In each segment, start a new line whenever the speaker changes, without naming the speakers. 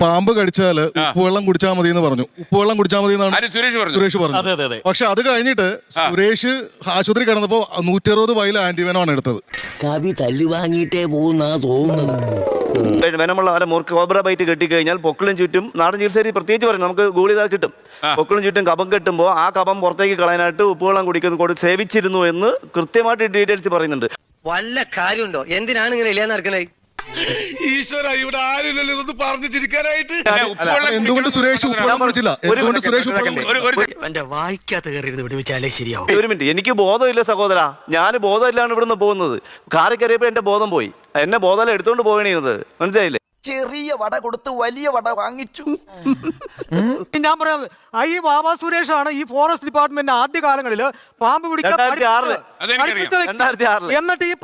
പാമ്പ് കടിച്ചാല് ഉപ്പുവെള്ളം കുടിച്ചാൽ മതി എന്ന് പറഞ്ഞു. ഉപ്പുവെള്ളം കുടിച്ചാൽ മതി എന്നാണ് സുരേഷ് പറഞ്ഞു. പക്ഷെ അത് കഴിഞ്ഞിട്ട് സുരേഷ് ആശുപത്രി കിടന്നപ്പോ 160 വയൽ ആന്റിവെനമാണ് എടുത്തത്.
കവി തല്ലു വാങ്ങിയിട്ടേ പോകുന്ന തോന്നുന്നത്.
വെനമുള്ള മൂർക്ക് കോബ്ര ബൈറ്റ് കെട്ടിക്കഴിഞ്ഞാൽ പൊക്കിളും ചുറ്റും നാടൻ ചികിത്സയിൽ പ്രത്യേകിച്ച് പറയും, നമുക്ക് ഗോളി കിട്ടും. പൊക്കിളും ചുറ്റും കഫം കെട്ടുമ്പോൾ ആ കഫം പുറത്തേക്ക് കളയാനായിട്ട് ഉപ്പുവെള്ളം കുടിക്കുന്നത് സേവിച്ചിരുന്നു എന്ന് കൃത്യമായിട്ട് ഡീറ്റെയിൽസ് പറയുന്നുണ്ട്.
വല്ല കാര്യമുണ്ടോ? എന്തിനാണ് ഇങ്ങനെ ഇല്ലാന്ന് നടക്കണേ?
ഈശ്വര, ഇവിടെ ആരില്ലല്ലോ ഇതൊന്ന് പറഞ്ഞു ചിരിക്കാനായിട്ട്.
എന്തുകൊണ്ട് സുരേഷ് ഉപ്പുവെള്ളം കുടിച്ചില്ല?
എന്റെ വായിക്കാത്ത കയറിയത് വിടുവിച്ചാലേ ശരിയാവും.
ഒരു മിനിറ്റ്, എനിക്ക് ബോധമില്ല സഹോദര, ഞാൻ ബോധമില്ലാണ് ഇവിടുന്ന് പോകുന്നത്. കാറി കയറിയപ്പോൾ എന്റെ ബോധം പോയി. എന്നെ ബോധം എടുത്തോണ്ട് പോകണത് മനസ്സിലായില്ലേ?
ചെറിയ വട കൊടുത്ത് വലിയ വട വാങ്ങിച്ചു.
ഞാൻ പറയാം, ഈ ബാബ സുരേഷ് ആണ് ഈ ഫോറസ്റ്റ് ഡിപ്പാർട്ട്മെന്റ് ആദ്യ കാലങ്ങളിൽ പാമ്പ് പിടിക്കാൻ എന്നിട്ട് ഈ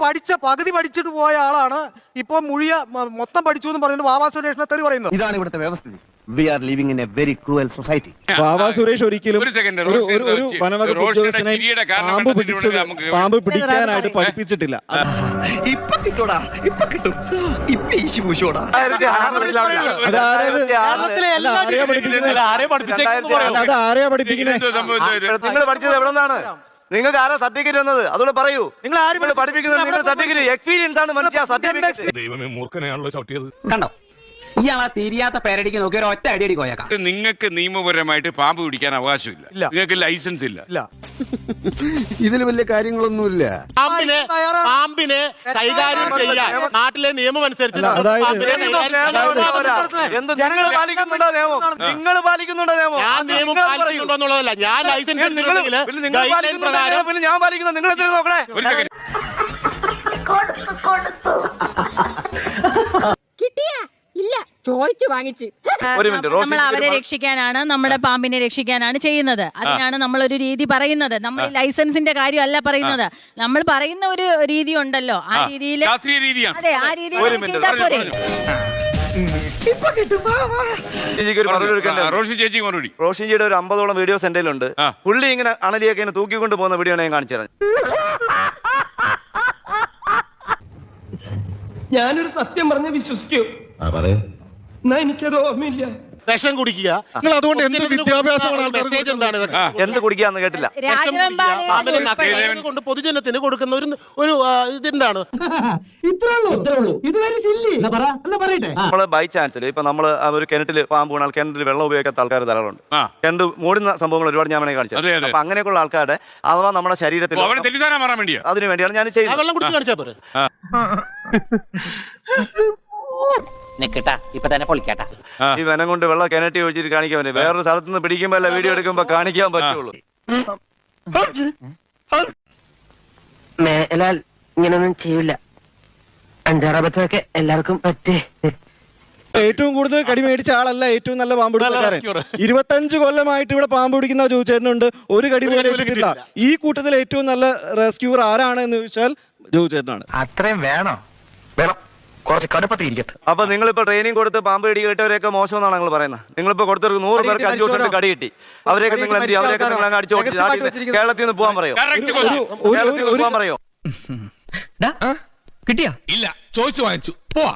പകുതി പഠിച്ചിട്ട് പോയ ആളാണ് ഇപ്പൊ മൊത്തം പഠിച്ചു എന്ന് പറഞ്ഞിട്ട് ബാബ സുരേഷിനെ തെറി പറയുന്നത്.
ഇതാണ് ഇവിടുത്തെ വ്യവസ്ഥിതി. We are living in a very cruel society.
Baba Suresh ഒരിക്കലും ഒരു വനവകുപ്പ് ഉദ്യോഗസ്ഥനെ പാമ്പ് പിടിക്കാനായിട്ട് പഠിപ്പിച്ചിട്ടില്ല.
ഇപ്പൊ കിട്ടൂടാ, ഇപ്പൊ കിട്ടും, ഇപ്പൊ ഈശി പൂശോടാ.
അത് ആരെയാ പഠിപ്പിക്കുന്നത്?
നിങ്ങൾ പഠിച്ചത് എവിടെ നിന്നാണ്? നിങ്ങൾക്ക് ആരാ സർട്ടിഫിക്കറ്റ് തന്നത്? അതുകൊണ്ട് പറയൂ. നിങ്ങൾ പഠിപ്പിക്കുന്നത് സർട്ടിഫിക്കറ്റ് എക്സ്പീരിയൻസ് ആണ് മനുഷ്യ. സർട്ടിഫിക്കറ്റ്
ദൈവമേ, മൂർഖനെയാണല്ലോ ചവിട്ടിയത്.
കണ്ടോ, ഇയാളാ തിരിയാത്ത പേരടിക്ക് നോക്കി ഒറ്റ അടി കോയക്കാം.
നിങ്ങൾക്ക് നിയമപരമായിട്ട് പാമ്പ് പിടിക്കാൻ അവകാശമില്ല, നിങ്ങൾക്ക് ലൈസൻസ് ഇല്ല.
ഇതിൽ വലിയ കാര്യങ്ങളൊന്നുമില്ല.
പാമ്പിനെ കൈകാര്യം ചെയ്യാൻ നാട്ടിലെ നിയമം അനുസരിച്ച്
നിങ്ങൾ പാലിക്കുന്നുണ്ടോ നിയമം?
നിയമം ഞാൻ ലൈസൻസ്
ഞാൻ പാലിക്കുന്നു. നിങ്ങൾ എത്ര നോക്കണേ?
ഇല്ല, ചോദിച്ചു വാങ്ങിച്ച്. നമ്മൾ അവരെ രക്ഷിക്കാനാണ്, നമ്മുടെ പാമ്പിനെ രക്ഷിക്കാനാണ് ചെയ്യുന്നത്. അതിനാണ് നമ്മളൊരു രീതി പറയുന്നത്. നമ്മൾ ലൈസൻസിന്റെ കാര്യമല്ല പറയുന്നത്. നമ്മൾ പറയുന്ന ഒരു രീതി ഉണ്ടല്ലോ, ആ രീതിയിൽ. അതെ, ആ രീതിയിൽ ചെയ്താൽ പോരെ.
റോഷിജിയുടെ ഒരു 50ഓളം വീഡിയോസ് എന്റെ ഉണ്ട്. പുള്ളി ഇങ്ങനെ അണലിയൊക്കെ തൂക്കിക്കൊണ്ട് പോകുന്ന വീഡിയോ ഞാൻ കാണിച്ചു തരാം.
ഞാനൊരു സത്യം പറഞ്ഞ് വിശ്വസിക്കൂ. എനിക്കത് ഓർമ്മയില്ല.
വിഷം കുടിക്കുക.
അതുകൊണ്ട് എന്ത് വിദ്യാഭ്യാസമാണ്
മെസ്സേജ് എന്താണ്?
എന്ത് കുടിക്കാന്ന് കേട്ടില്ല.
കൊണ്ട് പൊതുജനത്തിന് കൊടുക്കുന്ന ഒരു ഇതെന്താണ്?
നമ്മള് ബൈ ചാൻസിൽ ഇപ്പൊ നമ്മള് ഒരു കിണറ്റില് പാമ്പ് വീണാൽ കിണറ്റിൽ വെള്ളം ഉപയോഗിക്കാത്ത ആൾക്കാർ ധാരാളമുണ്ട്. കിണറ്റ് മൂടുന്ന സംഭവങ്ങൾ ഒരുപാട് ഞാൻ കാണിച്ചത്. അപ്പൊ അങ്ങനെയൊക്കെയുള്ള ആൾക്കാരുടെ അഥവാ നമ്മുടെ ശരീരത്തിൽ അതിനു വേണ്ടിയാണ് ഞാൻ ചെയ്യുന്നത്.
വെള്ളം കുടിച്ച് കാണിച്ചാൽ പോരെ.
ഈ വനം കൊണ്ട് വെള്ളം കിണറ്റി ഒഴിച്ചിട്ട് കാണിക്കാൻ പറ്റും. വേറൊരു സ്ഥലത്ത് നിന്ന് പിടിക്കുമ്പോ അല്ല വീഡിയോ എടുക്കുമ്പോ കാണിക്കാൻ പറ്റുള്ളൂ.
മേലാൽ ഇങ്ങനൊന്നും ചെയ്യില്ല. 5-6 അബദ്ധമൊക്കെ എല്ലാവർക്കും പറ്റേ.
ഏറ്റവും കൂടുതൽ കടി മേടിച്ച ആളല്ല ഏറ്റവും നല്ല പാമ്പ് പിടുത്തക്കാരൻ. 25 കൊല്ലമായിട്ട് ഇവിടെ പാമ്പ് പിടിക്കുന്ന ജോചേട്ടനുണ്ട്. ഒരു കടി പോലും ഏറ്റിട്ടില്ല. ഈ കൂട്ടത്തിൽ ഏറ്റവും നല്ല റെസ്ക്യൂർ ആരാണ് എന്ന് ചോദിച്ചാൽ ജോചേട്ടനാണ്.
അത്രയും വേണോ? വേണം, കുറച്ച് കടുപ്പത്തിരിക്കട്ടെ.
അപ്പൊ നിങ്ങളിപ്പോ ട്രെയിനിങ് കൊടുത്ത് പാമ്പ് കടി കേട്ടവരെയൊക്കെ മോശമെന്നാണ് നിങ്ങൾ പറയുന്നത്. നിങ്ങളിപ്പോ കൊടുത്തവർക്ക് 100 പേർക്ക് 5 വർഷത്തെ കടി കിട്ടി. അവരെയൊക്കെ നിങ്ങൾ എന്ത് ചെയ്യും? അവരെയൊക്കെ നിങ്ങൾ അങ്ങ് അടിച്ചു കേരളത്തിൽ നിന്ന് പോകാൻ പറയോ?
കിട്ടിയാ?
ഇല്ല, ചോദിച്ചു വാങ്ങിച്ചു. പോവാ.